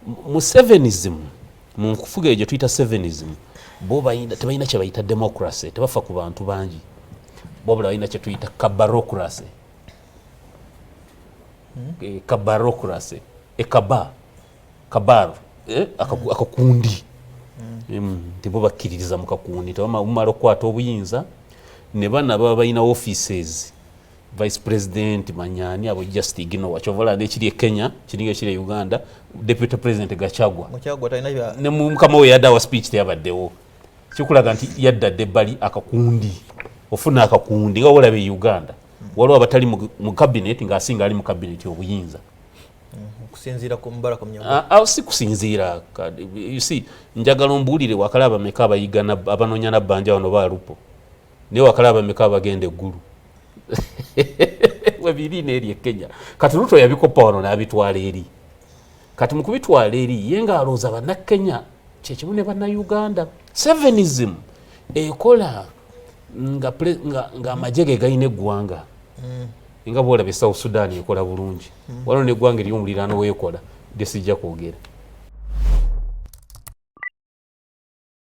mu sevenism mu nkufuga ejo tuyita sevenism bo tebalina kye bayita democracy tebafa ku bantu bangi bo balina kye tuyita kabarocracy kabarocracy kabar akakundi tebo bakkiririza mu kakundi tebamala okukwata obuyinza ne bana baba balina offices vice president manyani abo just igino wachovola nekiri Kenya kiringa ekiri Uganda deputy president Gachagua ne mukama we yadda wa speech teyabaddewo kikulaga nti yadda debali akakundi ofuna akakundi nga wolabe Uganda waliwo abatali mu cabinet nga asinga ali mu cabinet obuyinza kusinzira ku Mubaraka Munyagwa si kusinzira you see njagala mbulire wakalaba meka abayigana abanonya na banja wano balupo ne wakalaba meka abagende eggulu webirina eri Kenya kati Ruto yabikopa wano n'abitwala eri kati mukubitwala eri yenga alooza banna Kenya kyekimu ne banna Uganda sevenism ekola nga amajege gayina eggwanga nga bwolaba South Sudan ekola bulungi waliwo n'eggwanga ery'omuliraano weekola desijja kwogera